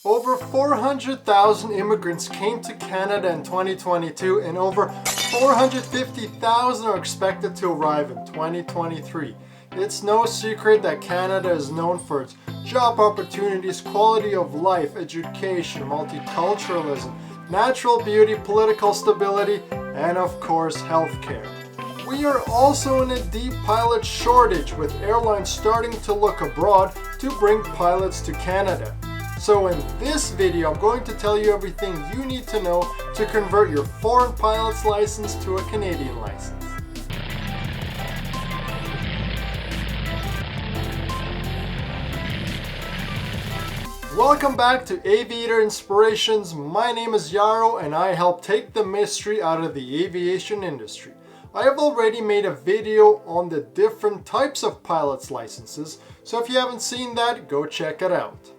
Over 400,000 immigrants came to Canada in 2022 and over 450,000 are expected to arrive in 2023. It's no secret that Canada is known for its job opportunities, quality of life, education, multiculturalism, natural beauty, political stability, and of course healthcare. We are also in a deep pilot shortage, with airlines starting to look abroad to bring pilots to Canada. So in this video, I'm going to tell you everything you need to know to convert your foreign pilot's license to a Canadian license. Welcome back to Aviator Inspirations. My name is Yarrow and I help take the mystery out of the aviation industry. I have already made a video on the different types of pilot's licenses, so if you haven't seen that, go check it out.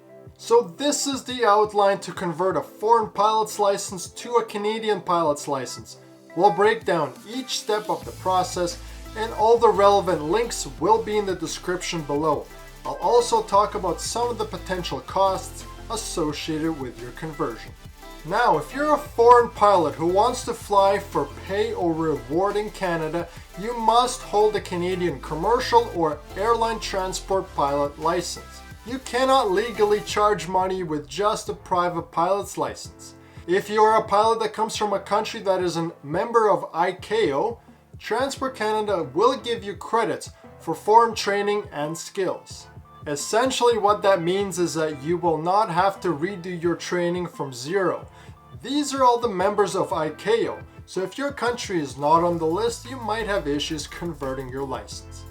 So this is the outline to convert a foreign pilot's license to a Canadian pilot's license. We'll break down each step of the process and all the relevant links will be in the description below. I'll also talk about some of the potential costs associated with your conversion. Now, if you're a foreign pilot who wants to fly for pay or reward in Canada, you must hold a Canadian commercial or airline transport pilot license. You cannot legally charge money with just a private pilot's license. If you are a pilot that comes from a country that is a member of ICAO, Transport Canada will give you credits for foreign training and skills. Essentially what that means is that you will not have to redo your training from zero. These are all the members of ICAO, so if your country is not on the list, you might have issues converting your license.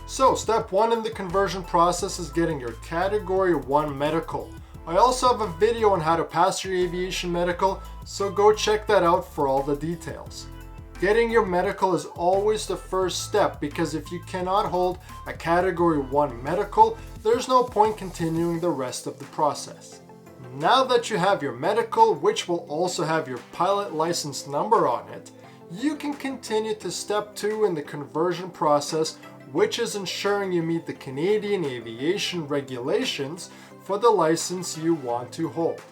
So step 1 in the conversion process is getting your Category 1 medical. I also have a video on how to pass your aviation medical, so go check that out for all the details. Getting your medical is always the first step, because if you cannot hold a Category 1 medical, there's no point continuing the rest of the process. Now that you have your medical, which will also have your pilot license number on it, you can continue to step 2 in the conversion process, which is ensuring you meet the Canadian aviation regulations for the license you want to hold.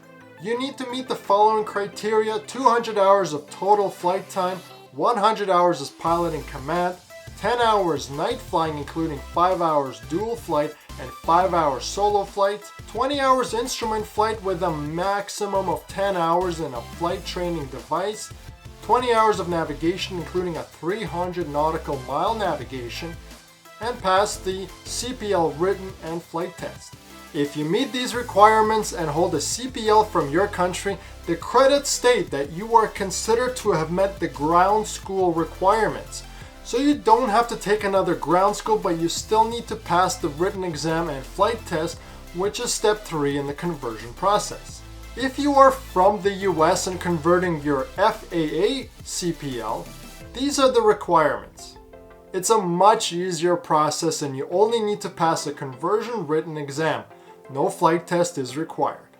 You need to meet the following criteria: 200 hours of total flight time, 100 hours as pilot in command, 10 hours night flying including 5 hours dual flight and 5 hours solo flight, 20 hours instrument flight with a maximum of 10 hours in a flight training device, 20 hours of navigation including a 300 nautical mile navigation, and pass the CPL written and flight test. If you meet these requirements and hold a CPL from your country, the credits state that you are considered to have met the ground school requirements. So you don't have to take another ground school, but you still need to pass the written exam and flight test, which is step 3 in the conversion process. If you are from the US and converting your FAA CPL, these are the requirements. It's a much easier process and you only need to pass a conversion written exam. No flight test is required.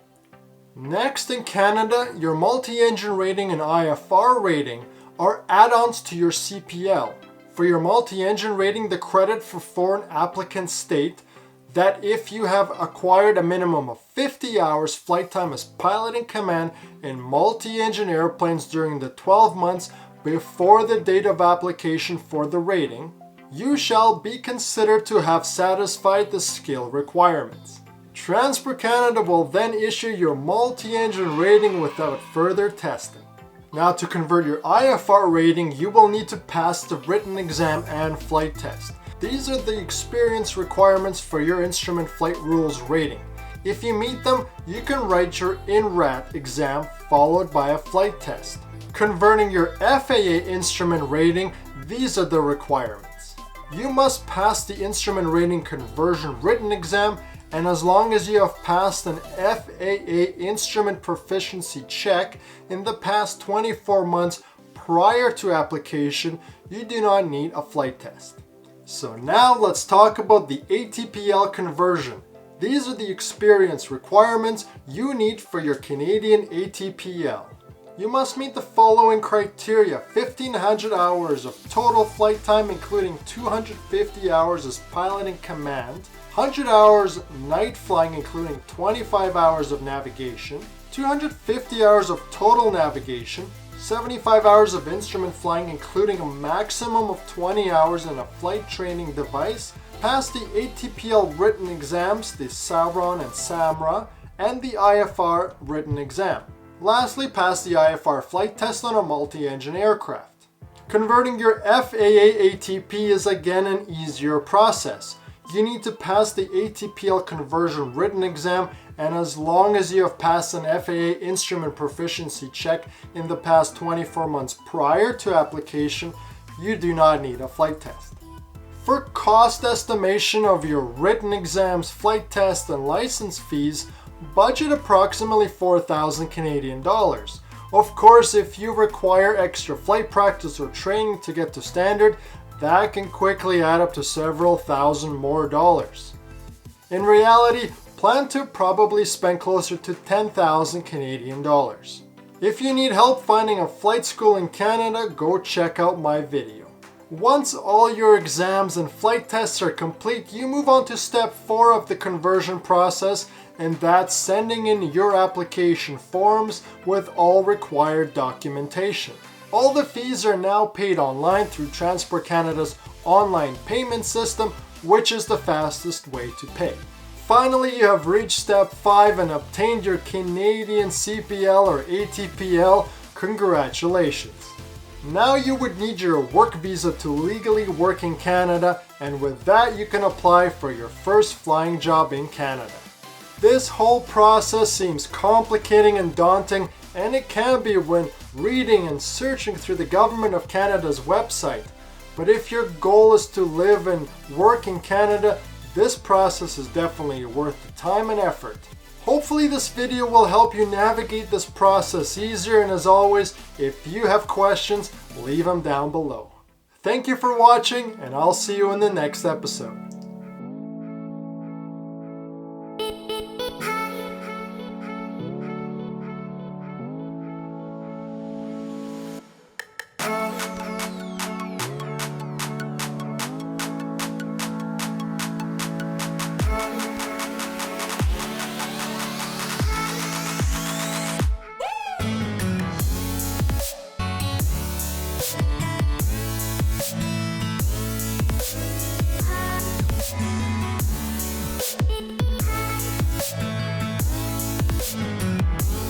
Next, in Canada, your multi-engine rating and IFR rating are add-ons to your CPL. For your multi-engine rating, the credit for foreign applicants state that if you have acquired a minimum of 50 hours flight time as pilot in command in multi-engine airplanes during the 12 months before the date of application for the rating, you shall be considered to have satisfied the skill requirements. Transport Canada will then issue your multi-engine rating without further testing. Now, to convert your IFR rating, you will need to pass the written exam and flight test. These are the experience requirements for your instrument flight rules rating. If you meet them, you can write your INRAT exam followed by a flight test. Converting your FAA instrument rating, these are the requirements. You must pass the instrument rating conversion written exam, and as long as you have passed an FAA instrument proficiency check in the past 24 months prior to application, you do not need a flight test. So now let's talk about the ATPL conversion. These are the experience requirements you need for your Canadian ATPL. You must meet the following criteria: 1,500 hours of total flight time, including 250 hours as piloting command, 100 hours night flying, including 25 hours of navigation, 250 hours of total navigation, 75 hours of instrument flying, including a maximum of 20 hours in a flight training device, pass the ATPL written exams, the SAVRON and SAMRA, and the IFR written exam. Lastly, pass the IFR flight test on a multi-engine aircraft. Converting your FAA ATP is again an easier process. You need to pass the ATPL Conversion written exam, and as long as you have passed an FAA instrument proficiency check in the past 24 months prior to application, you do not need a flight test. For cost estimation of your written exams, flight test, and license fees, budget approximately 4,000 Canadian dollars. Of course, if you require extra flight practice or training to get to standard, that can quickly add up to several thousand more dollars. In reality, plan to probably spend closer to 10,000 Canadian dollars. If you need help finding a flight school in Canada, go check out my video. Once all your exams and flight tests are complete, you move on to step 4 of the conversion process, and that's sending in your application forms with all required documentation. All the fees are now paid online through Transport Canada's online payment system, which is the fastest way to pay. Finally, you have reached step 5 and obtained your Canadian CPL or ATPL. Congratulations! Now you would need your work visa to legally work in Canada, and with that you can apply for your first flying job in Canada. This whole process seems complicating and daunting, and it can be when reading and searching through the Government of Canada's website. But if your goal is to live and work in Canada, this process is definitely worth the time and effort. Hopefully this video will help you navigate this process easier, and as always, if you have questions, leave them down below. Thank you for watching, and I'll see you in the next episode.